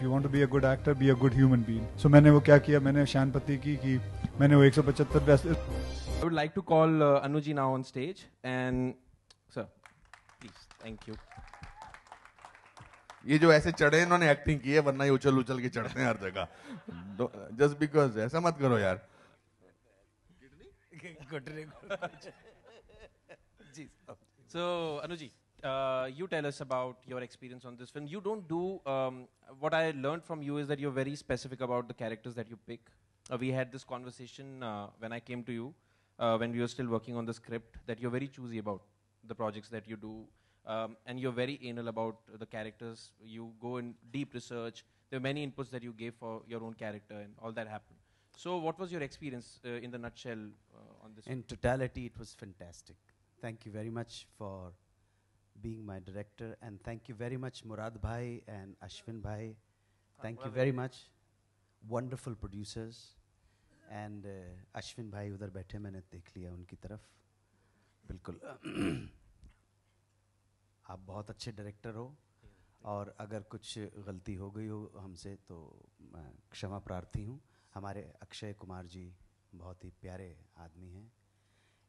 you want to be a good actor, be a good human being. So मैंने वो क्या किया, मैंने शानपति की कि मैंने वो 175 I would like to call Anuji now on stage, and sir, please, thank you. ये जो ऐसे चढ़े इन्होंने एक्टिंग की है, वरना ये उछल उछल के चढ़ते हैं हर जगह। जस्ट बिकॉज ऐसा मत करो यार। So Anuji, you tell us about your experience on this film. You don't do what I learned from you is that you're very specific about the characters that you pick. We had this conversation when I came to you when we were still working on the script, that you're very choosy about the projects that you do, and you're very anal about the characters. You go in deep research. There are many inputs that you gave for your own character, and all that happened. So what was your experience in the nutshell on this? In totality, it was fantastic. Thank you very much for being my director, and thank you very much Murad Bhai and Ashwin Bhai. Thank you very much. Wonderful producers. And Ashwin Bhai उधर बैठे, मैंने देख लिया उनकी तरफ. बिल्कुल आप बहुत अच्छे डायरेक्टर हो, और अगर कुछ गलती हो गई हो हमसे तो मैं क्षमा प्रार्थी हूँ. हमारे अक्षय कुमार जी बहुत ही प्यारे आदमी हैं.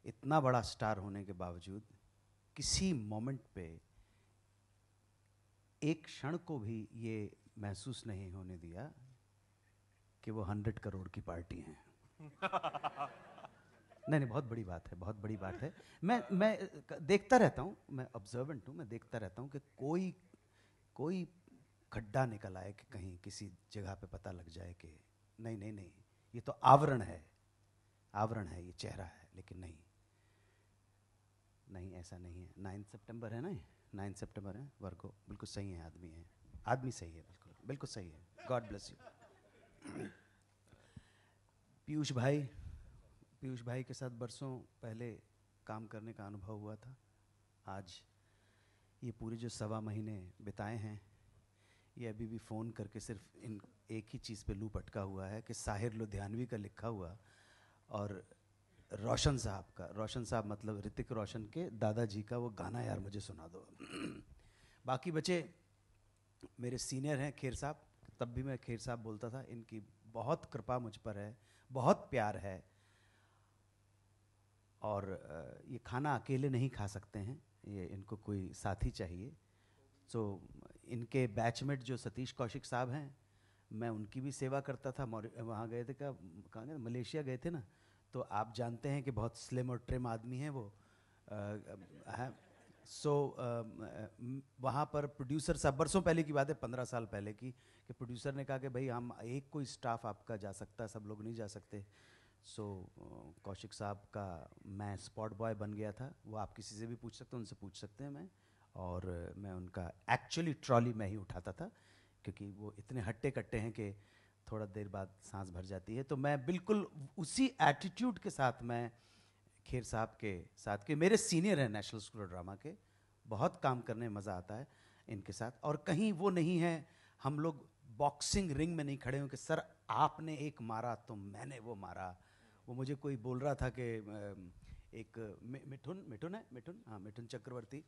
इतना बड़ा स्टार होने के बावजूद किसी मोमेंट पे एक क्षण को भी ये महसूस नहीं होने दिया कि वो 100 करोड़ की पार्टी हैं. नहीं, बहुत बड़ी बात है, बहुत बड़ी बात है. मैं देखता रहता हूँ, मैं ऑब्जर्वेंट हूँ, मैं देखता रहता हूँ कि कोई खड्डा निकल आए कि कहीं किसी जगह पे पता लग जाए कि नहीं, ये तो आवरण है, ये चेहरा है. लेकिन नहीं, ऐसा नहीं है. 9 सितंबर है ना, 9 सितंबर है. वर्गो बिल्कुल सही है, आदमी सही है, बिल्कुल सही है. God bless you. पीयूष भाई के साथ बरसों पहले काम करने का अनुभव हुआ था. आज ये पूरे जो 1.25 महीने बिताए हैं, ये अभी भी फ़ोन करके सिर्फ इन एक ही चीज़ पे लूप अटका हुआ है कि साहिर लुधियानवी का लिखा हुआ और रोशन साहब मतलब ऋतिक रोशन के दादाजी का वो गाना यार मुझे सुना दो. बाकी बचे मेरे सीनियर हैं खेर साहब, तब भी मैं खेर साहब बोलता था. इनकी बहुत कृपा मुझ पर है, बहुत प्यार है, और ये खाना अकेले नहीं खा सकते हैं, ये इनको कोई साथी चाहिए. सो इनके बैचमेट जो सतीश कौशिक साहब हैं, मैं उनकी भी सेवा करता था. वहाँ गए थे, कहाँ गए, मलेशिया गए थे ना, तो आप जानते हैं कि बहुत स्लिम और ट्रिम आदमी हैं वो. वहाँ पर प्रोड्यूसर साहब, बरसों पहले की बात है, 15 साल पहले की, कि प्रोड्यूसर ने कहा कि भाई हम एक कोई स्टाफ आपका जा सकता है, सब लोग नहीं जा सकते. सो कौशिक साहब का मैं स्पॉट बॉय बन गया था. वो आप किसी से भी पूछ सकते हैं, उनसे पूछ सकते हैं मैं. और मैं उनका एक्चुअली ट्रॉली में ही उठाता था, क्योंकि वो इतने हट्टे कट्टे हैं कि थोड़ा देर बाद सांस भर जाती है. तो मैं बिल्कुल उसी एटीट्यूड के साथ मैं खेर साहब के साथ, के मेरे सीनियर हैं नेशनल स्कूल ऑफ ड्रामा के, बहुत काम करने में मज़ा आता है इनके साथ. और कहीं वो नहीं है, हम लोग बॉक्सिंग रिंग में नहीं खड़े हों कि सर आपने एक मारा तो मैंने वो मारा. वो मुझे कोई बोल रहा था कि एक मिठुन चक्रवर्ती,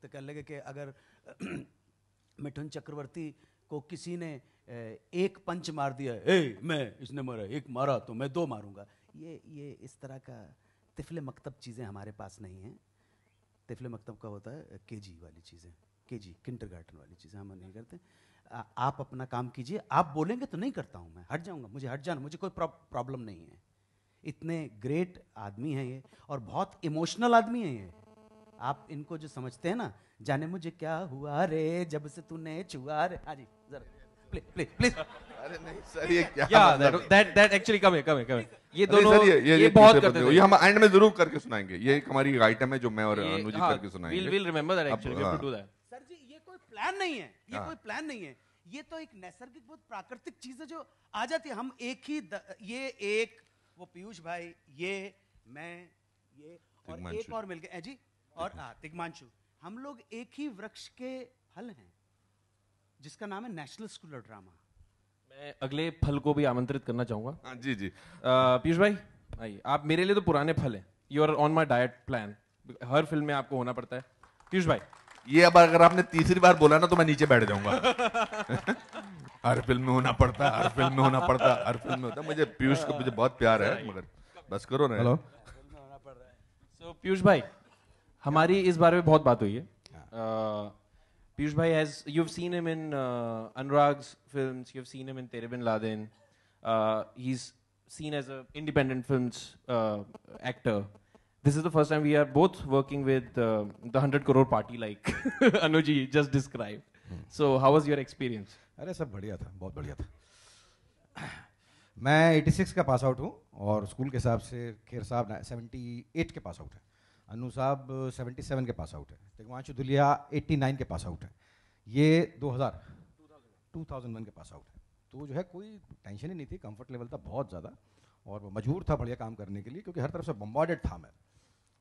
तो कहने लगे कि अगर मिठुन चक्रवर्ती को किसी ने एक पंच मार दिया, इसने मारा, एक मारा तो मैं 2 मारूंगा. ये इस तरह का तिफले मकतब चीज़ें हमारे पास नहीं हैं. तिफले मकतब का होता है केजी वाली चीज़ें, किंडरगार्टन वाली चीज़ें हम नहीं करते. आप अपना काम कीजिए. आप बोलेंगे तो नहीं करता हूँ मैं, हट जाऊँगा, मुझे हट जाना, मुझे कोई प्रॉब्लम नहीं है. इतने ग्रेट आदमी हैं ये, और बहुत इमोशनल आदमी हैं ये. आप इनको जो समझते हैं ना, जाने मुझे क्या हुआ रे जब से तूने छुआ रे. हाँ जी, जरा प्लीज. अरे नहीं सर, ये क्या? that actually come here. ये दोनों ये बहुत करते थे. ये हम एंड में जरूर करके सुनाएंगे. ये एक हमारी आइटम है जो मैं और अनुजी करके सुनाएंगे. We'll remember that actually. We have to do that. Sir ji, ये कोई प्लान नहीं है, कोई प्लान नहीं है. ये तो एक नैसर्गिक, बहुत प्राकृतिक चीज है जो आ जाती है. हम एक ही वो पीयूष भाई, ये मैं, ये और एक और मिलके जी, और तिग्मांशु, हम लोग एक ही वृक्ष के फल हैं जिसका नाम है नेशनल स्कूल ऑफ ड्रामा. मैं अगले फल को भी आमंत्रित करना चाहूंगा. हाँ जी. पीयूष भाई आइए. आप मेरे लिए तो पुराने फल हैं. You are on my diet plan. हर फिल्म में आपको होना पड़ता है. पीयूष भाई, ये अब अगर आपने तीसरी बार बोला ना तो मैं नीचे बैठ जाऊंगा. हर फिल्म में होना पड़ता है, हर फिल्म में होना पड़ता है, हर फिल्म में होता है। मुझे पीयूष को मुझे बहुत प्यार है, मगर बस करो ना। हेलो So पीयूष भाई, हमारी इस बारे में बहुत बात हुई है. पीयूष भाई has you've seen him in Anurag's films, you've seen him in Tere Bin Laden. He's seen as an independent films actor. This is the first time we are both working with the 100 crore party like Anuji just described. So how was your experience? अरे सब बढ़िया था, बहुत बढ़िया था। मैं 86 का pass out हूँ और स्कूल के हिसाब से खेर साहब 78 के पास आउट है, अनु साहब 77 के पास आउट है, तिग्मांशु धुलिया 89 के पास आउट है, ये 2001 के पास आउट है। तो जो है कोई टेंशन ही नहीं थी, कंफर्ट लेवल था बहुत ज़्यादा और मजबूर था बढ़िया काम करने के लिए, क्योंकि हर तरफ से बम्बार्डेड था मैं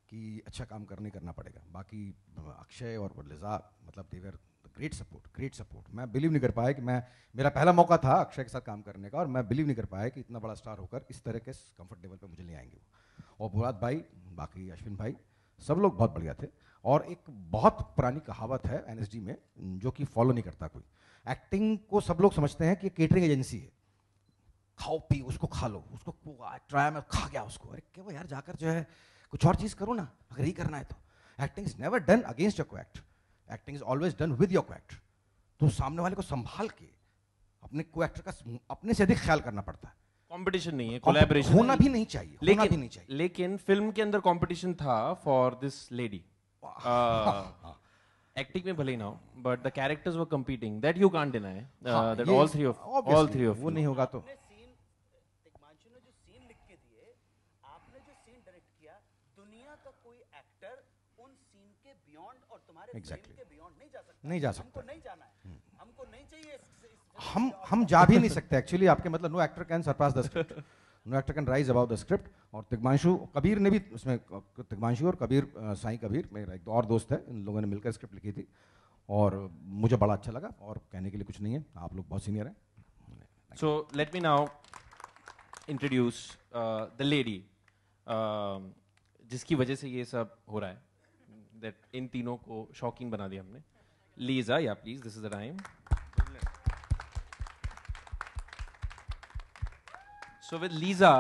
कि अच्छा काम करना पड़ेगा। बाकी अक्षय और लिजा मतलब देवर ग्रेट सपोर्ट। मैं बिलीव नहीं कर पाया कि मेरा पहला मौका था अक्षय के साथ काम करने का और मैं बिलीव नहीं कर पाया कि इतना बड़ा स्टार होकर इस तरह के कंफर्ट लेवल पे मुझे नहीं आएंगे वो। और मुराद भाई, बाकी अश्विन भाई, सब लोग बहुत बढ़िया थे। और एक बहुत पुरानी कहावत है एनएसडी में जो कि फॉलो नहीं करता कोई, एक्टिंग को सब लोग समझते हैं कि केटरिंग एजेंसी है, खाओ पी उसको खा लो, उसको ट्राई में खा गया उसको, अरे क्या वो यार जाकर जो है कुछ और चीज़ करो ना अगर ही करना है तो। Acting is never done against your co act, acting is always done with your co act. तो सामने वाले को संभाल के अपने को एक्टर का अपने से अधिक ख्याल करना पड़ता है। कंपटीशन नहीं है, कोलैबोरेशन होना भी नहीं चाहिए, लेकिन फिल्म के अंदर कंपटीशन था फॉर दिस लेडी। एक्टिंग में भले ही ना हो, but the characters were competing, that you can't deny, that all three of वो नहीं होगा तो। तिग्मांशु ने जो सीन लिख के दिए, आपने जो सीन डायरेक्ट किया, दुनिया का कोई एक्टर उन सीन के बियॉन्ड और तुम्हारे फ्रेम के बियॉन्ड नहीं जा सकता। हमको नहीं जाना है, हमको नहीं चाहिए। हम जा भी नहीं सकते एक्चुअली। आपके मतलब no actor can surpass the script, no actor can rise about the script. और तिग्मांशु कबीर ने भी उसमें, तिग्मांशु और कबीर, साईं कबीर मेरा एक और दोस्त है, इन लोगों ने मिलकर स्क्रिप्ट लिखी थी और मुझे बड़ा अच्छा लगा। और कहने के लिए कुछ नहीं है, आप लोग बहुत सीनियर हैं। So let me now introduce the lady जिसकी वजह से ये सब हो रहा है, दैट इन तीनों को शॉकिंग बना दिया हमने। लीजा, या please, this is the time. So with Lisa,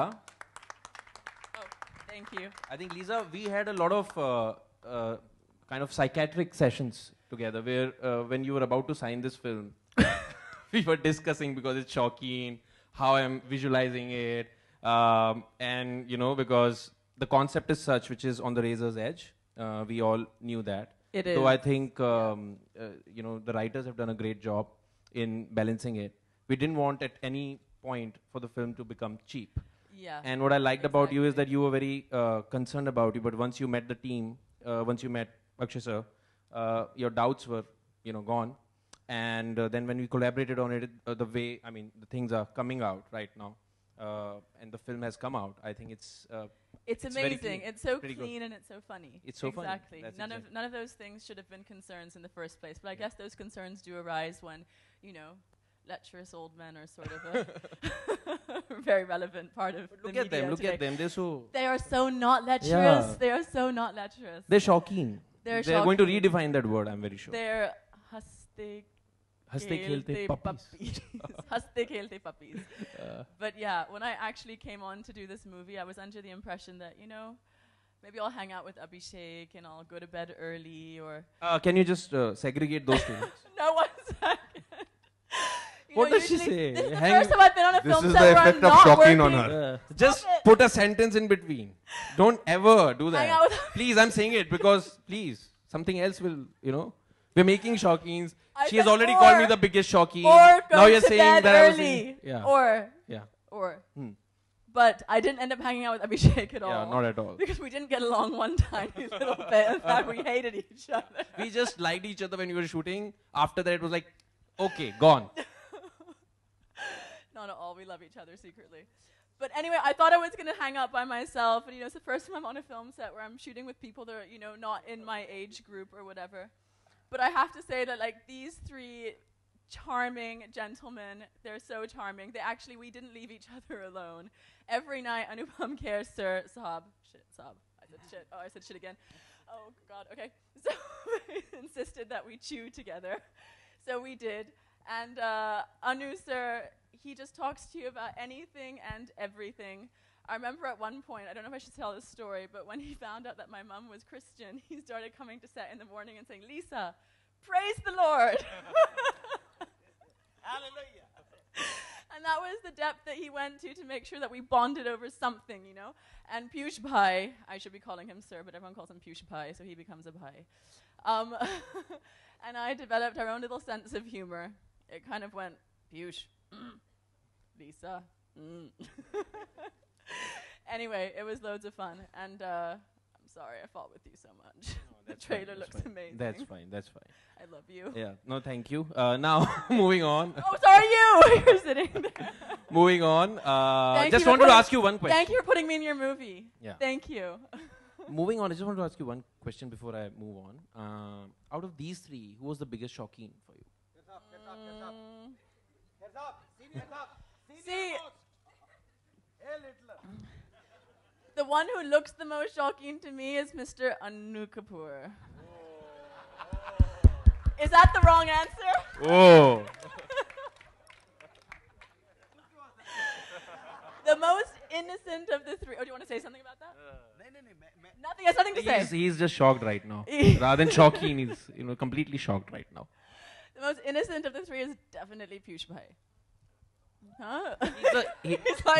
thank you. I think Lisa, we had a lot of kind of psychiatric sessions together where when you were about to sign this film, we were discussing because it's shocking, how I'm visualizing it, and you know, because the concept is such which is on the razor's edge. We all knew that. It is. So I think you know, the writers have done a great job in balancing it. We didn't want at any point for the film to become cheap. Yeah. And what I liked about you is that you were very concerned about it, but once you met the team, once you met Akshay sir, your doubts were, you know, gone. And then when we collaborated on it, the way, I mean, the things are coming out right now, and the film has come out, I think it's amazing. It's so Pretty clean good. and it's so funny. It's so funny. Exactly. That's None exactly. of none of those things should have been concerns in the first place. But I guess those concerns do arise when, you know, lecherous old men are sort of a very relevant part of the Look media at them, look today. at them, they're so... They are so not lecherous. Yeah. They are so not lecherous. They're shocking. They're going to shocking. redefine that word, I'm very sure. They're haste Haste-khelte puppies. Haste khelte puppies. But yeah, when I actually came on to do this movie, I was under the impression that, you know, maybe I'll hang out with Abhishek and I'll go to bed early or... Can you just segregate those two? No, 1 second. You What know, does she usually say? This is the Hang- first time I've been on a This film is set the where I'm effect of not shocking working. on her. Just Stop it. put a sentence in between. Don't ever do Hang that. out with- Please, I'm saying it because, please, something else will, you know. We're making shockings. I She has said already or. called me the biggest shocking. Or go now you're to saying bed that I was early. saying, yeah. Or. Yeah. Or. Hmm. But I didn't end up hanging out with Abhishek at all. Yeah, not at all. Because we didn't get along one tiny little bit. In fact, we hated each other. We just liked each other when we were shooting. After that, it was like, okay, gone. Not at all. We love each other secretly. But anyway, I thought I was going to hang out by myself. And, you know, it's the first time I'm on a film set where I'm shooting with people that are, you know, not in my age group or whatever. But I have to say that, like, these three charming gentlemen, they're so charming. We didn't leave each other alone. Every night, Anupam Kher, sir, Saab. Shit, Saab. I said shit. Oh, I said shit again. Oh, God, okay. So they insisted that we chew together. So we did. And Anu sir, he just talks to you about anything and everything. I remember at one point, I don't know if I should tell this story, but when he found out that my mum was Christian, he started coming to set in the morning and saying, Lisa, praise the Lord. Hallelujah. And that was the depth that he went to make sure that we bonded over something, you know. And Piyush Bhai, I should be calling him sir, but everyone calls him Piyush Bhai, so he becomes a Bhai. And I developed our own little sense of humor. It kind of went, Piyush, Lisa, Anyway, it was loads of fun, and I'm sorry I fought with you so much. The trailer looks amazing. That's fine. I love you. Yeah, no, thank you. Now, moving on. Oh, sorry, you! You're sitting there. Moving on. Thank Just you for wanted to putting- ask you one question. Thank you for putting me in your movie. Yeah. Thank you. Moving on, I just want to ask you one question before I move on. Out of these three, who was the biggest Shauqeen for you? See, the one who looks the most shocking to me is Mr. Anu Kapoor. Is that the wrong answer? Oh. The most innocent of the three. Oh, do you want to say something about that? Nothing. Has nothing to say. He's just shocked right now. Rather than Shauqeen, he's completely shocked right now. The most innocent of the three is definitely Piyush Bhai. Huh? He's like,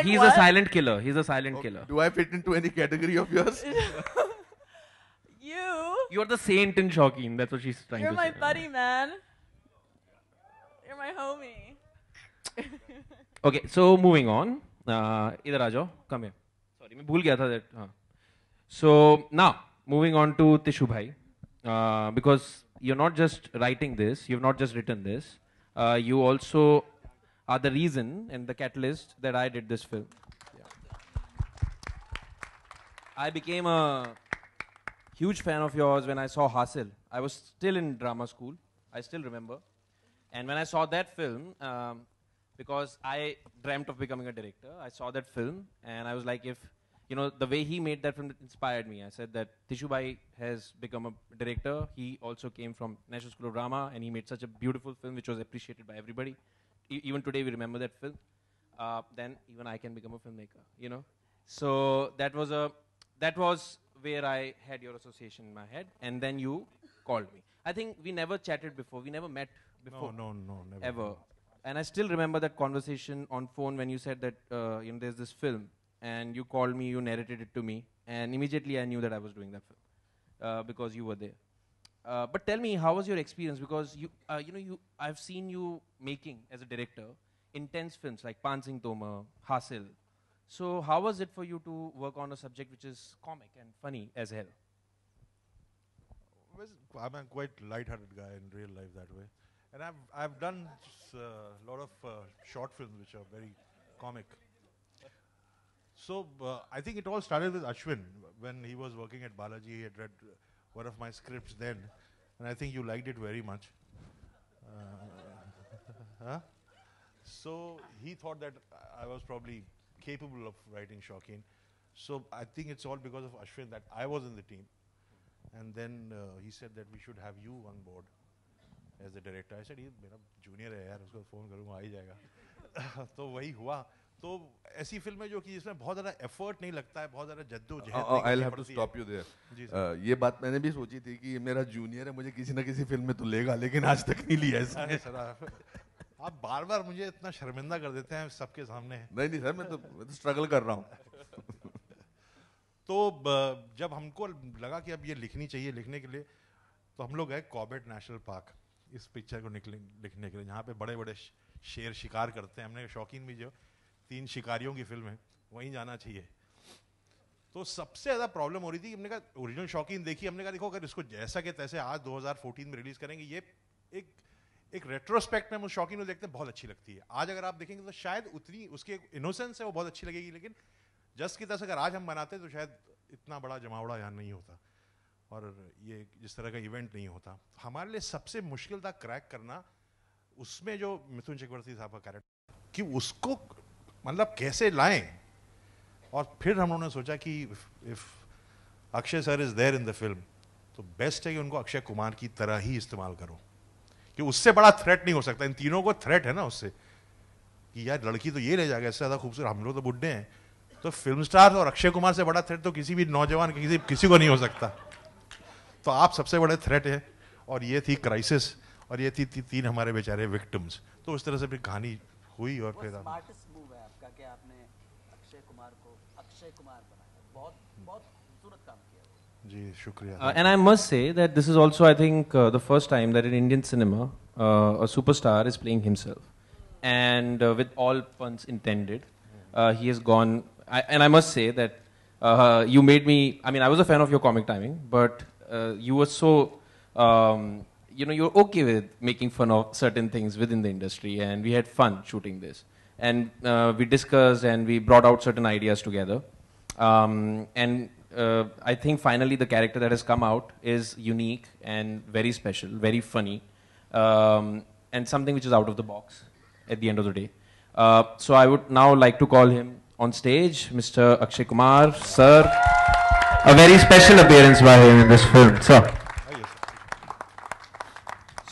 He's a what? silent killer. He's a silent killer. Do I fit into any category of yours? You're the saint in Shauqeen. That's what she's trying You're to my say. buddy, man. You're my homie. Okay, so moving on. Idhar aa jao. Come here. Sorry, मैं भूल गया था that. So now, moving on to Tishu Bhai. Because you're not just writing this, you've not just written this. You also are the reason and the catalyst that I did this film. I became a huge fan of yours when I saw Hasil. I was still in drama school. I still remember. And when I saw that film, because I dreamt of becoming a director, I saw that film and I was like, if, the way he made that film inspired me. I said that Tishu Bhai has become a director. He also came from National School of Drama and he made such a beautiful film which was appreciated by everybody. Even today we remember that film. Then even I can become a filmmaker, So that was where I had your association in my head, and then you called me. I think we never chatted before. We never met before. No, never. Ever. And I still remember that conversation on phone when you said that there's this film, and you called me, you narrated it to me, and immediately I knew that I was doing that film because you were there. But tell me, how was your experience? Because I've seen you making as a director intense films like Pan Singh Tomar, Hasil. So how was it for you to work on a subject which is comic and funny as hell? I'm a quite light-hearted guy in real life that way, and I've done a lot of short films which are very comic. So I think it all started with Ashwin when he was working at Balaji. He had read one of my scripts then, and I think you liked it very much. So he thought that I was probably capable of writing Shauqeen. So I think it's all because of Ashwin that I was in the team. And then he said that we should have you on board as a director. I said, he मेरा junior है यार, उसको phone करूँगा आ ही जाएगा. तो वही हुआ. तो ऐसी फिल्म है जो कि जिसमें बहुत ज़्यादा effort नहीं लगता है, बहुत ज़्यादा जद्दोजहद. I'll have to stop you there. ये बात मैंने भी सोची थी कि ये मेरा जूनियर है, मुझे किसी ना किसी फिल्म में तो लेगा, लेकिन आज तक नहीं लिया इसने. आप बार-बार मुझे इतना शर्मिंदा कर देते हैं सबके सामने. नहीं सर, मैं तो स्ट्रगल कर रहा हूँ. तो जब हमको लगा कि अब ये लिखनी चाहिए लिखने के लिए, तो हम लोग गए कॉर्बेट नेशनल पार्क इस पिक्चर को लिखने के लिए, जहाँ पे बड़े बड़े शेर शिकार करते हैं. हमने शौकीन भी जो 3 शिकारियों की फिल्म है, वहीं जाना चाहिए. तो सबसे ज़्यादा प्रॉब्लम हो रही थी कि हमने कहा ओरिजिनल शौकीन देखी, हमने कहा देखो अगर इसको जैसा कि तैसे आज 2014 में रिलीज़ करेंगे, ये एक रेट्रोस्पेक्ट में हम उस शौकीन को देखते हैं बहुत अच्छी लगती है. आज अगर आप देखेंगे तो शायद उतनी उसकी इनोसेंस है वो बहुत अच्छी लगेगी, लेकिन जस्ट की तरह से अगर आज हम बनाते तो शायद इतना बड़ा जमावड़ा यहाँ नहीं होता और ये जिस तरह का इवेंट नहीं होता. हमारे लिए सबसे मुश्किल था क्रैक करना उसमें जो मिथुन चक्रवर्ती साहब का कैरेक्टर, कि उसको मतलब कैसे लाएं. और फिर हम लोगों ने सोचा कि if Akshay sir is there in the film तो बेस्ट है कि उनको अक्षय कुमार की तरह ही इस्तेमाल करो, कि उससे बड़ा थ्रेट नहीं हो सकता। इन तीनों को थ्रेट है ना उससे कि यार लड़की तो ये ले जाएगा, इससे ज्यादा खूबसूरत हम लोग तो बुड्ढे हैं। तो फिल्म स्टार और अक्षय कुमार से बड़ा थ्रेट तो किसी भी नौजवान किसी को नहीं हो सकता। तो आप सबसे बड़े थ्रेट है। और ये थी क्राइसिस, और ये थी तीन हमारे बेचारे विक्टिम्स। तो उस तरह से फिर कहानी हुई। और फिर स्मार्टेस्ट मूव है आपका कि आपने अक्षय कुमार को अक्षय कुमार बनाया, बहुत बहुत खूबसूरत काम किया। जी शुक्रिया। And I must say that this is also, I think, the first time that in Indian cinema, a superstar is playing himself. And with all puns intended, he has gone. And I must say that you made me. I mean, I was a fan of your comic timing, but you were so. You're okay with making fun of certain things within the industry, and we had fun shooting this. And we discussed and we brought out certain ideas together. And I think finally the character that has come out is unique and very special, very funny, and something which is out of the box at the end of the day. So I would now like to call him on stage, Mr. Akshay Kumar, sir. A very special appearance by him in this film, sir.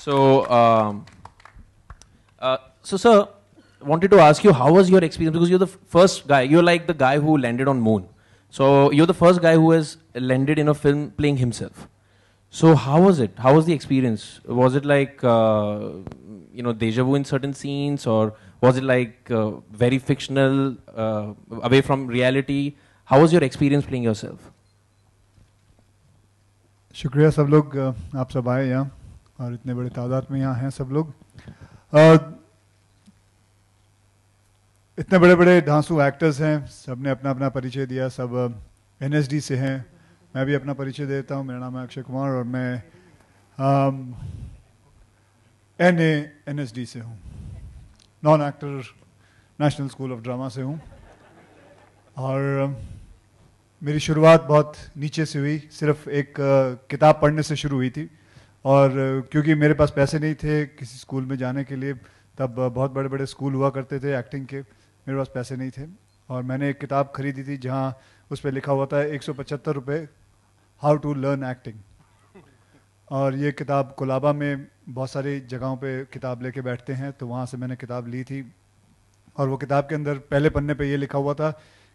So, sir, wanted to ask you, how was your experience? Because you're the first guy, you're like the guy who landed on moon. So you're the first guy who has landed in a film playing himself. So how was it? How was the experience? Was it like, deja vu in certain scenes, or was it like very fictional, away from reality? How was your experience playing yourself? शुक्रिया सब लोग आप सब आए यहाँ और इतने बड़े तादाद में यहाँ हैं सब लोग। इतने बड़े बड़े धांसू एक्टर्स हैं, सब ने अपना अपना परिचय दिया, सब एनएसडी से हैं। मैं भी अपना परिचय देता हूँ, मेरा नाम है अक्षय कुमार और मैं एनएसडी से हूँ, non actor national school of drama से हूँ। और मेरी शुरुआत बहुत नीचे से हुई, सिर्फ एक किताब पढ़ने से शुरू हुई थी। और क्योंकि मेरे पास पैसे नहीं थे किसी स्कूल में जाने के लिए, तब बहुत बड़े बड़े स्कूल हुआ करते थे एक्टिंग के, मेरे पास पैसे नहीं थे। और मैंने एक किताब खरीदी थी जहाँ उस पर लिखा हुआ था 175 रुपये, हाउ टू लर्न एक्टिंग। और ये किताब कोलाबा में बहुत सारी जगहों पे किताब लेके बैठते हैं, तो वहाँ से मैंने किताब ली थी। और वो किताब के अंदर पहले पन्ने पे ये लिखा हुआ था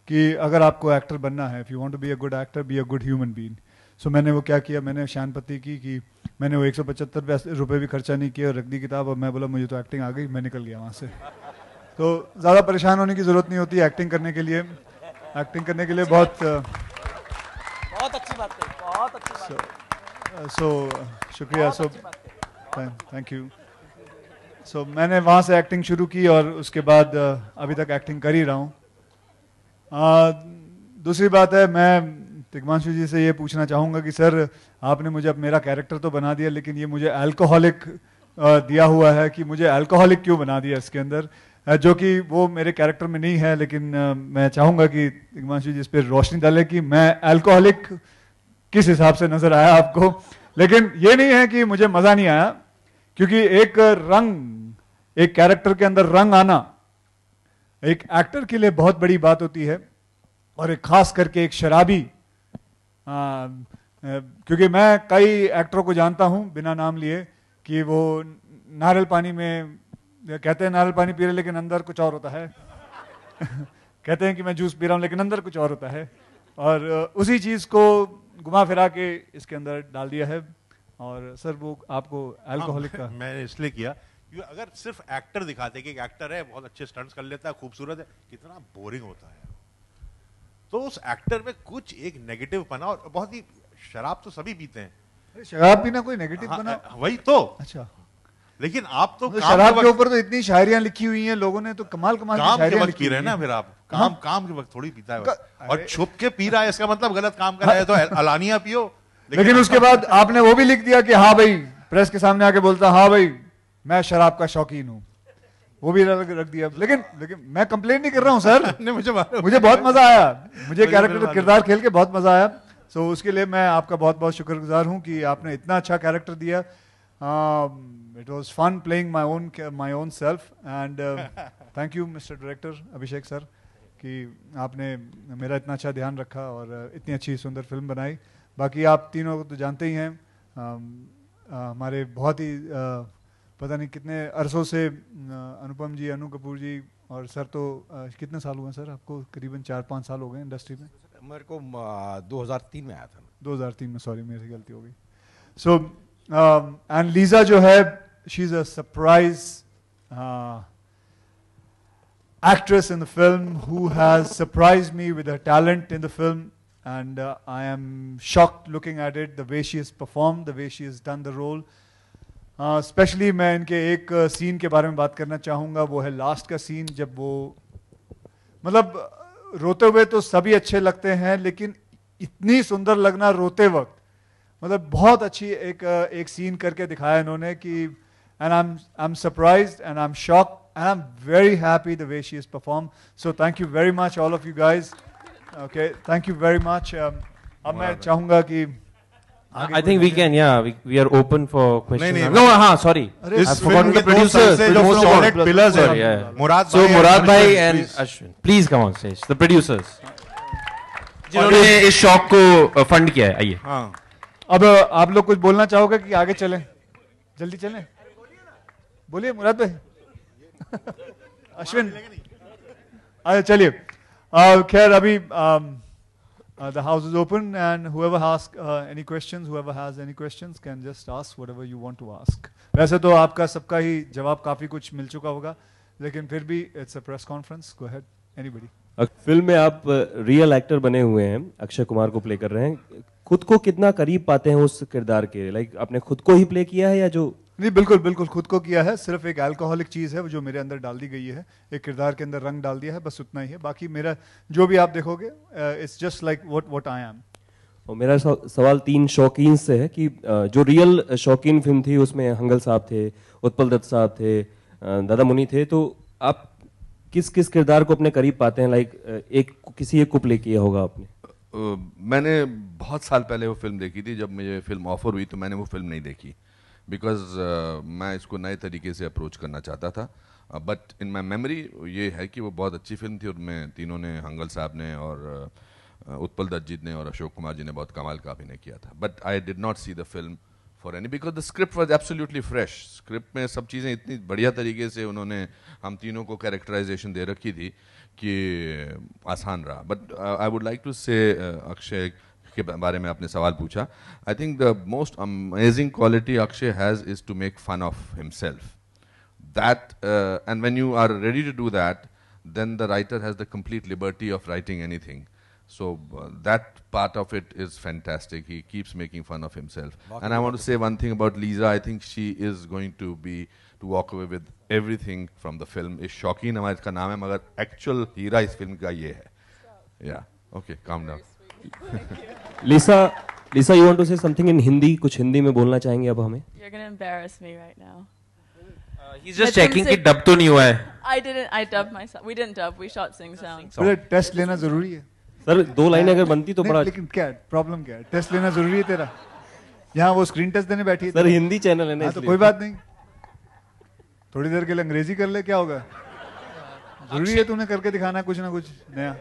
कि अगर आपको एक्टर बनना है, if you want to be a good actor, be a good human being. So मैंने वो क्या किया, मैंने शानपत्ती की कि मैंने वो 175 रुपये भी खर्चा नहीं किया और रख दी किताब। और मैं बोला मुझे तो एक्टिंग आ गई, मैं निकल गया वहाँ से। तो ज़्यादा परेशान होने की ज़रूरत नहीं होती एक्टिंग करने के लिए। एक्टिंग करने के लिए बहुत अच्छी बात है, बहुत अच्छी बात है। शुक्रिया, थैंक यू। सो मैंने वहाँ से एक्टिंग शुरू की और उसके बाद अभी तक एक्टिंग कर ही रहा हूँ। दूसरी बात है, मैं तिग्मांशु जी से ये पूछना चाहूँगा कि सर आपने मुझे अब मेरा कैरेक्टर तो बना दिया, लेकिन ये मुझे अल्कोहलिक दिया हुआ है कि मुझे अल्कोहलिक क्यों बना दिया इसके अंदर, जो कि वो मेरे कैरेक्टर में नहीं है। लेकिन मैं चाहूँगा कि तिग्मांशु जी इस पर रोशनी डाले कि मैं अल्कोहलिक किस हिसाब से नज़र आया आपको। लेकिन ये नहीं है कि मुझे मज़ा नहीं आया, क्योंकि एक रंग, एक कैरेक्टर के अंदर रंग आना एक एक्टर के लिए बहुत बड़ी बात होती है। और एक खास करके एक शराबी, क्योंकि मैं कई एक्टरों को जानता हूं बिना नाम लिए कि वो नारियल पानी में कहते हैं नारियल पानी पी रहे लेकिन अंदर कुछ और होता है कहते हैं कि मैं जूस पी रहा हूं लेकिन अंदर कुछ और होता है। और उसी चीज़ को घुमा फिरा के इसके अंदर डाल दिया है। और सर वो आपको अल्कोहलिक का मैंने इसलिए किया क्योंकि अगर सिर्फ एक्टर दिखाते कि एक एक्टर है, बहुत अच्छे स्टंट्स कर लेता है, खूबसूरत है, कितना बोरिंग होता है। तो उस एक्टर में कुछ एक नेगेटिव पना, और बहुत ही शराब तो सभी पीते हैं, शराब पीना कोई नेगेटिव बना? वही तो। अच्छा, लेकिन आप तो शराब के ऊपर तो इतनी शायरियां लिखी हुई हैं लोगों ने, तो कमाल कमाल की शायरियां लिखी पी रहे हैं ना। फिर आप काम के वक्त थोड़ी पीता है, और छुप के पी रहा है, इसका मतलब गलत काम कर रहा है, तो अलानिया पियो। लेकिन उसके बाद आपने वो भी लिख दिया कि हाँ भाई, प्रेस के सामने आके बोलता हाँ भाई मैं शराब का शौकीन हूँ, वो भी रख दिया। लेकिन मैं कंप्लेन नहीं कर रहा हूँ सर मुझे बहुत मजा आया, मुझे कैरेक्टर किरदार खेल के बहुत मजा आया। सो उसके लिए मैं आपका बहुत बहुत शुक्रगुजार हूँ कि आपने इतना अच्छा कैरेक्टर दिया। It was fun playing my own self and thank you mister director Abhishek sir कि आपने मेरा इतना अच्छा ध्यान रखा और इतनी अच्छी सुंदर फिल्म बनाई। बाकी आप तीनों को तो जानते ही हैं, हमारे बहुत ही पता नहीं कितने अरसों से अनुपम जी, अनु कपूर जी और सर तो कितने साल हुए सर आपको? करीबन 4-5 साल हो गए इंडस्ट्री में। मेरे को 2003 में आया था। 2003 में, सॉरी मेरी गलती हो गई। सो एंड लीजा जो है, she is a surprise actress in the film who has surprised me with her talent in the film, and I am shocked looking at it, the way she has performed, the way she has done the role. Especially मैं इनके एक scene के बारे में बात करना चाहूँगा, वो है लास्ट का सीन, जब वो मतलब रोते हुए तो सभी अच्छे लगते हैं, लेकिन इतनी सुंदर लगना रोते वक्त, मतलब बहुत अच्छी एक सीन करके दिखाया इन्होंने कि and I'm surprised and I'm shocked and I'm very happy the way she has performed. So thank you very much all of you guys. Okay, thank you very much. अब मैं चाहूँगा कि I think we can, yeah, we are open for questions. नहीं, No, हाँ, sorry. इस I've forgotten the producers. जो Most solid important. pillars हैं, Sorry, yeah. मुराद So भाई Murad bhai Ashwin, and please. Ashwin, please come on stage. The producers. जिन्होंने इस शौक को फंड किया है, आइए. हाँ अब आप लोग कुछ बोलना चाहोगे कि आगे चलें? जल्दी चलें, बोलिए मुराद भाई। अश्विन, अच्छा चलिए। खैर अभी the house is open and whoever has any questions can just ask whatever you want to ask. वैसे तो आपका सबका ही जवाब काफी कुछ मिल चुका होगा, लेकिन फिर भी it's a press conference. Go ahead, anybody. Film में आप रियल एक्टर बने हुए हैं, अक्षय कुमार को प्ले कर रहे हैं, खुद को कितना करीब पाते हैं उस किरदार के? लाइक आपने खुद को ही प्ले किया है या जो? नहीं, बिल्कुल बिल्कुल खुद को किया है। सिर्फ एक अल्कोहलिक चीज़ है जो मेरे अंदर डाल दी गई है, एक किरदार के अंदर रंग डाल दिया है, बस उतना ही है। बाकी मेरा जो भी आप देखोगे it's just like what I am. और मेरा सवाल 3 शौकीन से है कि जो रियल शौकीन फिल्म थी उसमें हंगल साहब थे, उत्पल दत्त साहब थे, दादा मुनि थे, तो आप किस किस किरदार को अपने करीब पाते हैं? लाइक किसी एक को प्ले किया होगा आपने? मैंने बहुत साल पहले वो फिल्म देखी थी। जब मुझे फिल्म ऑफर हुई तो मैंने वो फिल्म नहीं देखी, बिकॉज मैं इसको नए तरीके से अप्रोच करना चाहता था। बट इन माई मेमोरी ये है कि वो बहुत अच्छी फिल्म थी और मैं तीनों ने, हंगल साहब ने और उत्पल दत्त जी ने और अशोक कुमार जी ने बहुत कमाल का अभिनय किया था। But I did not see the film for any, because the script was absolutely fresh. Script में सब चीज़ें इतनी बढ़िया तरीके से उन्होंने हम तीनों को कैरेक्टराइजेशन दे रखी थी कि आसान रहा। But I would like to say Akshay के बारे में आपने सवाल पूछा, I think the most amazing quality Akshay has is to make fun of himself. That and when you are ready to do that, then the writer has the complete liberty of writing anything. So that part of it is fantastic. He keeps making fun of himself. And I want to say one thing about Lisa. I think she is going to walk away with everything from the film. इस शौकीन हमारा इसका नाम है, मगर actual हीरा इस film का ये है. Yeah. Okay, calm down. Lisa, you want to say something in Hindi? कुछ हिंदी में बोलना चाहेंगे अब हमें? You're gonna embarrass me right now. He's just checking कि dub तो नहीं हुआ है. I dubbed myself. We didn't dub. We shot sing sound. तो टेस्ट लेना जरूरी है सर, 2 लाइनें अगर बनती तो बड़ा। लेकिन क्या प्रॉब्लम क्या है? टेस्ट लेना जरूरी है तेरा? यहाँ वो स्क्रीन टेस्ट देने बैठी है सर, हिंदी चैनल है ना, तो कोई बात नहीं, थोड़ी देर के लिए अंग्रेजी कर ले, क्या होगा? जरूरी है तूने करके दिखाना कुछ ना कुछ नया।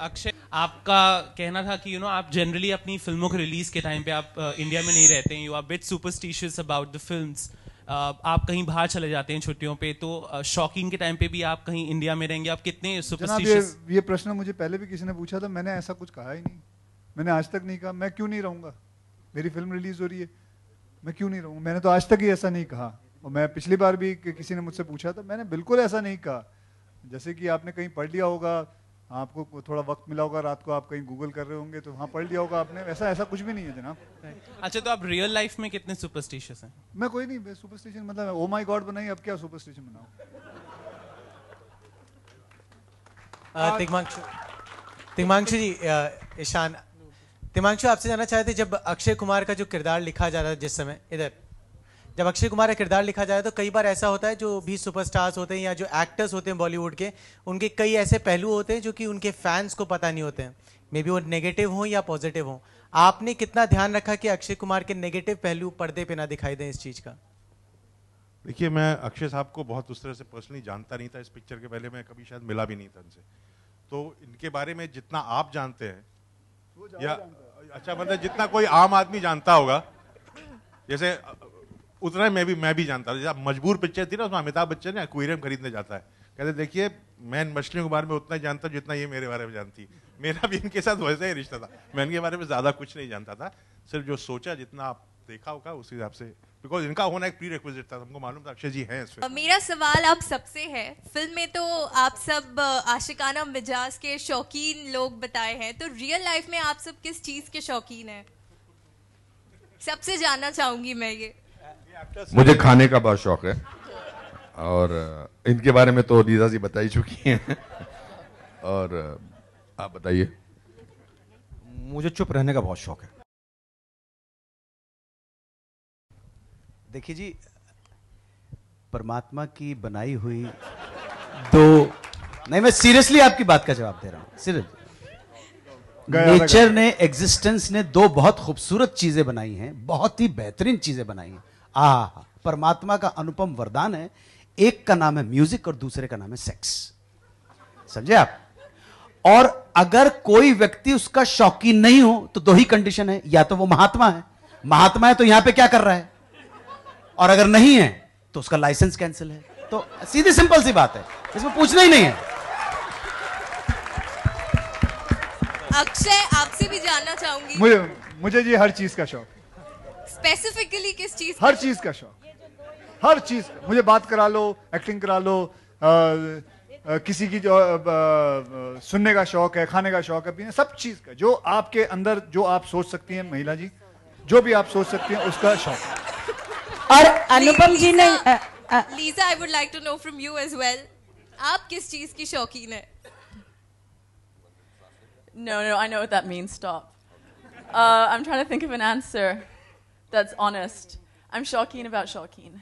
अक्षय, आपका कहना था कि आप जनरली अपनी फिल्मों के रिलीज के टाइम पे आप इंडिया में नहीं रहते हैं, you are bit superstitious about the films. आप कहीं बाहर चले जाते हैं छुट्टियों पे, तो शौकीन के टाइम पे भी आप कहीं इंडिया में रहेंगे, आप कितने सुपरस्टिशियस? ये प्रश्न मुझे पहले भी किसी ने पूछा था, मैंने ऐसा कुछ कहा ही नहीं। मैंने आज तक नहीं कहा। मैं क्यों नहीं रहूंगा? मेरी फिल्म रिलीज हो रही है, मैं क्यों नहीं रहूंगा? मैंने तो आज तक ही ऐसा नहीं कहा। और मैं पिछली बार भी किसी ने मुझसे पूछा था, मैंने बिल्कुल ऐसा नहीं कहा। जैसे कि आपने कहीं पढ़ लिया होगा, आपको थोड़ा वक्त मिला होगा, रात को आप कहीं गूगल कर रहे होंगे तो वहाँ पढ़ लिया होगा आपने, ऐसा कुछ भी नहीं है जनाब। अच्छा, तो आप रियल लाइफ में कितने सुपरस्टिशियस हैं? मैं कोई नहीं, सुपरस्टिशन मतलब ओ माय गॉड बनाई, अब क्या सुपरस्टिशन बनाओ? तिग्मांशु जी, ईशान, तिग्मांशु आपसे जानना चाहते थे, जब अक्षय कुमार का जो किरदार लिखा जा रहा है, जिस समय इधर जब अक्षय कुमार का किरदार लिखा जाए तो कई बार ऐसा होता है, जो भी सुपरस्टार्स होते हैं या जो एक्टर्स होते हैं बॉलीवुड के, उनके कई ऐसे पहलू होते हैं जो कि उनके फैंस को पता नहीं होते हैं, मे बी वो नेगेटिव हों या पॉजिटिव हों। आपने कितना ध्यान रखा कि अक्षय कुमार के नेगेटिव पहलू पर्दे पे ना दिखाई दें इस चीज़ का? देखिए, मैं अक्षय साहब को बहुत उस तरह से पर्सनली जानता नहीं था। इस पिक्चर के पहले मैं कभी शायद मिला भी नहीं था उनसे, तो इनके बारे में जितना आप जानते हैं या अच्छा मतलब जितना कोई आम आदमी जानता होगा, जैसे उतना ही मैं भी जानता था। जब मजबूर पिक्चर थी ना, उसमें अमिताभ बच्चन एक्वेरियम खरीदने जाता है, कहते देखिए मैं इन मछलियों के बारे में उतना ही जानता जितना ये मेरे बारे में जानती। मेरा भी इनके साथ वैसा ही रिश्ता था, मैं इनके बारे में ज़्यादा कुछ नहीं जानता था, सिर्फ जो सोचा जितना आप देखा होगा उस हिसाब से, बिकॉज इनका होना एक प्री रिक्विजिट था, हमको मालूम था अक्षय जी हैं इसमें। मेरा सवाल आप सबसे है, फिल्म में तो आप सब आशिकाना मिजाज के शौकीन लोग बताए हैं, तो रियल लाइफ में आप सब किस चीज के शौकीन हैं? सबसे जानना चाहूंगी मैं ये। मुझे खाने का बहुत शौक है, और इनके बारे में तो लीजा जी बता ही चुकी हैं। और आप बताइए। मुझे चुप रहने का बहुत शौक है। देखिए जी, परमात्मा की बनाई हुई दो, नहीं मैं सीरियसली आपकी बात का जवाब दे रहा हूं, सीरियसली। नेचर ने, एग्जिस्टेंस ने दो बहुत खूबसूरत चीजें बनाई हैं, बहुत ही बेहतरीन चीजें बनाई हैं। परमात्मा का अनुपम वरदान है, एक का नाम है म्यूजिक और दूसरे का नाम है सेक्स, समझे आप? और अगर कोई व्यक्ति उसका शौकीन नहीं हो तो दो ही कंडीशन है, या तो वो महात्मा है तो यहां पे क्या कर रहा है, और अगर नहीं है तो उसका लाइसेंस कैंसिल है। तो सीधी सिंपल सी बात है, इसमें पूछना ही नहीं है। अक्षय, आपसे भी जानना चाहूंगी। मुझे जी हर चीज का शौक, स्पेसिफिकली किस चीज? हर चीज का शौक, हर चीज। मुझे बात करा लो, एक्टिंग करा लो, किसी की जो सुनने का शौक है, खाने का शौक है, पीने, सब चीज का, जो आपके अंदर जो आप सोच सकती हैं महिला जी, जो भी आप सोच सकती हैं उसका शौक। और अनुपम जी ने लीजा, I would like to know from you as well, आप किस चीज की शौकीन है? No, I know what that means. Stop. I'm trying to think of an answer that's honest. I'm shocking about Shawkeen.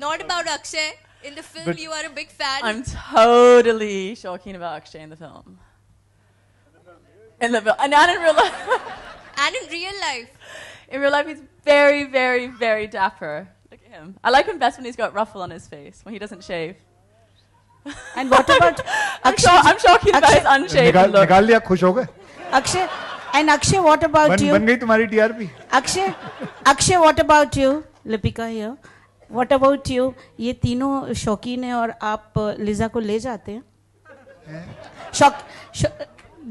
Not about Akshay. In the film, But you are a big fan. I'm totally shocking about Akshay in the film. And not in real life. And in real life. In real life, he's very, very, very dapper. Look at him. I like him best when he's got ruffle on his face, when he doesn't shave. And what about Akshay? I'm shocking about his unshaved look. निकाल लिया, खुश हो गए? Akshay, and Akshay, what about you? बन गई तुम्हारी TRP? Akshay, what about you? Lipika here. What about you? ये तीनों शौकीन हैं और आप लिजा को ले जाते हैं?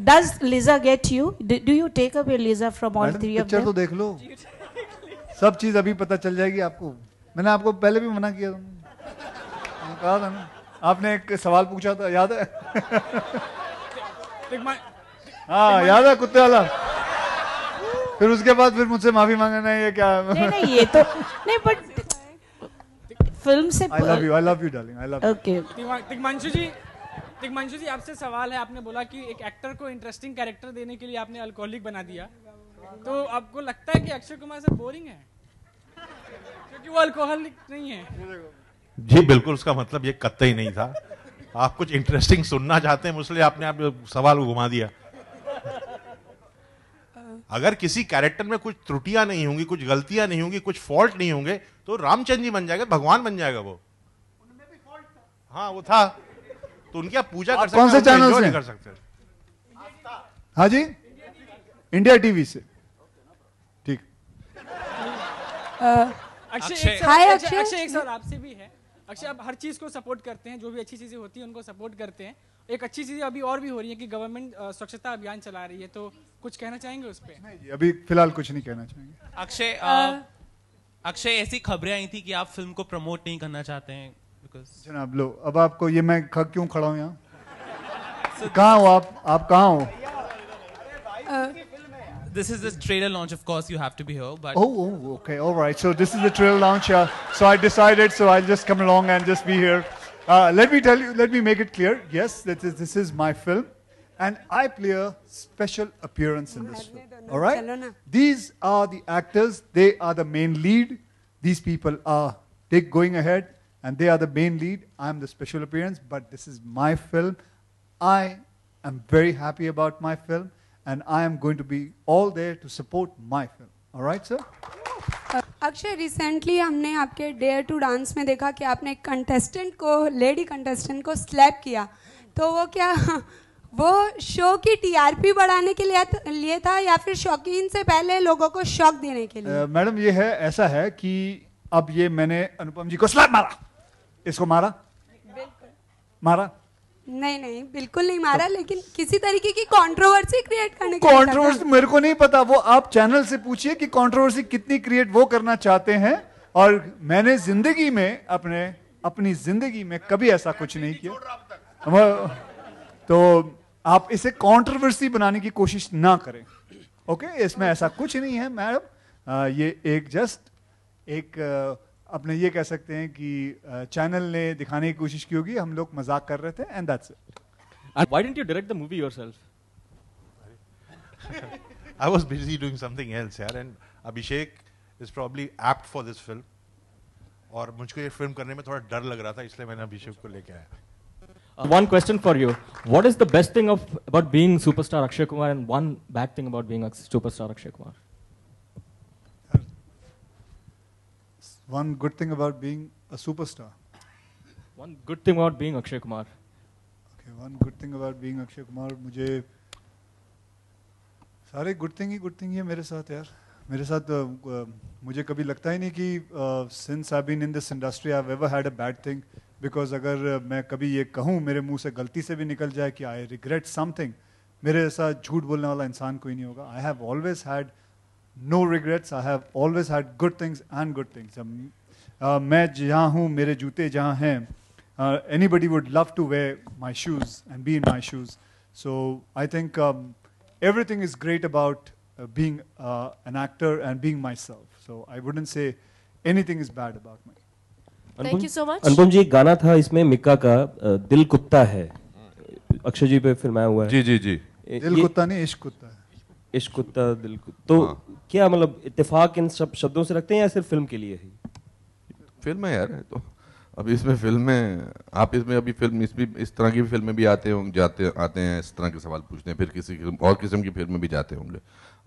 Does Lisa get you? Do you take away Lisa from all three of them? Picture तो देख लो, सब चीज अभी पता चल जाएगी आपको। मैंने आपको पहले भी मना किया था, कहा था ना, आपने एक सवाल पूछा था, याद है? हाँ याद है, कुत्ते वाला। फिर उसके बाद फिर मुझसे माफी मांगना है, ये क्या? नहीं ये तो नहीं, बट फिल्म से I love you darling, I love you. Okay. Tigmanshu ji, आपसे सवाल है, आपने बोला कि एक एक्टर को इंटरेस्टिंग कैरेक्टर देने के लिए आपने अल्कोहलिक बना दिया, तो आपको लगता है कि अक्षय कुमार से बोरिंग है क्योंकि वो अल्कोहलिक नहीं है? जी बिल्कुल, उसका मतलब ये कतई नहीं था। आप कुछ इंटरेस्टिंग सुनना चाहते हैं, इसलिए आपने आप सवाल को घुमा दिया। अगर किसी कैरेक्टर में कुछ त्रुटियां नहीं होंगी, कुछ गलतियां नहीं होंगी, कुछ फॉल्ट नहीं होंगे, तो रामचंद्र जी बन जाएगा, भगवान बन जाएगा वो। हाँ वो था, तो उनकी आप पूजा कर सकते हैं। कौन से चैनल से कर सकते हैं? हाँ जी, इंडिया टीवी से। ठीक। अक्षय, एक सवाल आपसे भी है। अक्षय, आप हर चीज को सपोर्ट करते हैं, जो भी अच्छी चीजें होती हैं उनको सपोर्ट करते हैं। एक अच्छी चीज अभी और भी हो रही है कि गवर्नमेंट स्वच्छता अभियान चला रही है, तो कुछ कहना चाहेंगे उस पर? नहीं जी, अभी फिलहाल कुछ नहीं कहना चाहेंगे। अक्षय, ऐसी खबरें आई थी कि आप फिल्म को प्रमोट नहीं करना चाहते हैं। जनाब लो, अब आपको ये मैं क्यों खड़ा हूँ यहाँ? कहाँ हो आप कहाँ हो? This is the trailer launch, of course you have to be here, but okay, all right, so this is the trailer launch, so I decided, so I'll just come along and just be here. Let me make it clear, yes, this is my film, and I play a special appearance in this film, all right? These are the actors, they are the main lead, these people are going ahead, and they are the main lead, I'm the special appearance, but this is my film. I am very happy about my film, and I am going to be all there to support my film. All right, sir? Akshay, recently हमने आपके dare to dance में देखा कि आपने एक contestant को, lady contestant को slab किया, तो वो क्या वो शो की टीआरपी बढ़ाने के लिए था या फिर शौकीन से पहले लोगों को शौक देने के लिए? मैडम ये है, ऐसा है कि अब ये मैंने अनुपम जी को स्लैप मारा, इसको मारा, मारा नहीं नहीं बिल्कुल नहीं मारा, लेकिन किसी तरीके की कंट्रोवर्सी क्रिएट करने के कंट्रोवर्सी मेरे को नहीं पता, वो आप चैनल से पूछिए कि कंट्रोवर्सी कितनी क्रिएट वो करना चाहते हैं। और मैंने जिंदगी में अपनी जिंदगी में कभी ऐसा कुछ नहीं किया, तो आप इसे कंट्रोवर्सी बनाने की कोशिश ना करें। ओके, इसमें ऐसा कुछ नहीं है मैडम, ये एक जस्ट एक अपने ये कह सकते हैं कि चैनल ने दिखाने की कोशिश की होगी, हम लोग मजाक कर रहे थे and that's it. Why didn't you direct the movie yourself? I was busy doing something else, यार, and Abhishek is probably apt for this film. और मुझको ये फिल्म करने में थोड़ा डर लग रहा था, इसलिए मैंने अभिषेक को लेके आया। One question for you: what is the best thing about being superstar Akshay Kumar, and one bad thing about being a superstar Akshay Kumar? One good thing about being a superstar. One good thing about being Akshay Kumar. Okay, one good thing about being Akshay Kumar, मुझे सारे good thing ही है मेरे साथ यार। मेरे साथ मुझे कभी लगता ही नहीं कि since I've been in this industry I've ever had a bad thing, because अगर मैं कभी ये कहूँ मेरे मुंह से गलती से भी निकल जाए कि I regret something, मेरे ऐसा झूठ बोलने वाला इंसान कोई नहीं होगा। I have always had no regrets, I have always had good things and good things. मैं जहाँ हूँ, मेरे जूते जहाँ हैं, anybody would love to wear my shoes and be in my shoes. So I think everything is great about being an actor and being myself. So I wouldn't say anything is bad about me. Thank you so much. अनुपम जी, एक गाना था इसमें मिक्का का, दिल कुत्ता है, अक्षय जी पे फिल्माया हुआ है। जी जी जी। दिल कुत्ता नहीं, इश्क कुत्ता है। इश्क कुत्ता दिल कुत्ता, तो क्या मतलब इत्तेफाक इन सब शब्दों से रखते हैं या सिर्फ फिल्म के लिए ही? फिल्म है यार, तो अभी इसमें फिल्म में आप इसमें अभी फिल्म इस तरह की फिल्में भी आते हैं, इस तरह के सवाल पूछते हैं, फिर किसी और किस्म की फिल्म में भी जाते होंगे।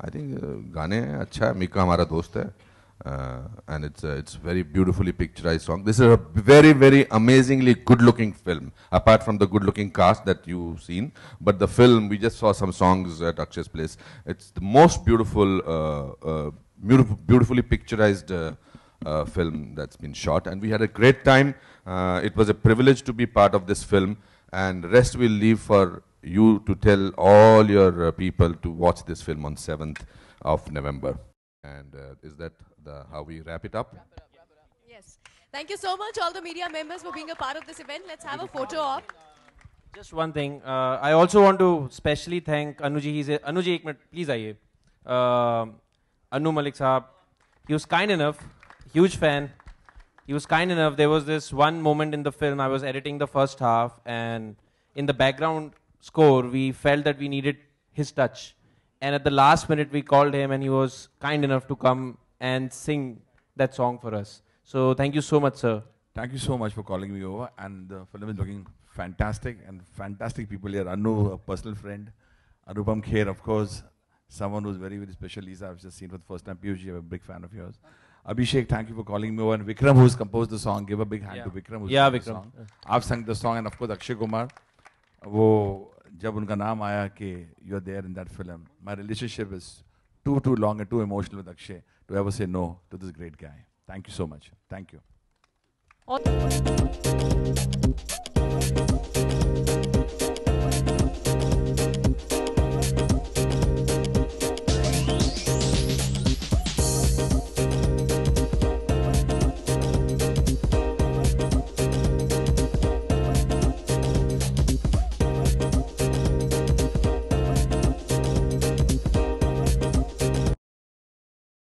आई थिंक गाने हैं, अच्छा है, मिक्का हमारा दोस्त है, and it's very beautifully picturized song. This is a very very amazingly good looking film, apart from the good looking cast that you've seen, but the film, we just saw some songs at Akshay's place. It's the most beautifully picturized film that's been shot, and we had a great time. It was a privilege to be part of this film, and rest we'll leave for you to tell all your people to watch this film on 7th of November. And is that how we wrap it up? Yes. Thank you so much, all the media members, for being a part of this event. Let's have a photo op. Just one thing. I also want to specially thank Anuji. Anuji, एक minute please आइए. Anu Malik साहब, he was kind enough, huge fan. He was kind enough. There was this one moment in the film. I was editing the first half, and in the background score, we felt that we needed his touch. And at the last minute, we called him, and he was kind enough to come and sing that song for us. So thank you so much, sir. Thank you so much for calling me over. And the film is looking fantastic, and fantastic people here. Anu, a personal friend. Anupam Kher, of course, someone who's very, very special. Lisa, I've just seen for the first time. Piyush, I'm a big fan of yours. Abhishek, thank you for calling me over. And Vikram, who's composed the song. Give a big hand to Vikram, who's sung the song. I've sung the song, and of course, Akshay Kumar. वो जब उनका नाम आया कि you are there in that film, my relationship is too long and too emotional with Akshay to ever say no to this great guy. Thank you so much. Thank you.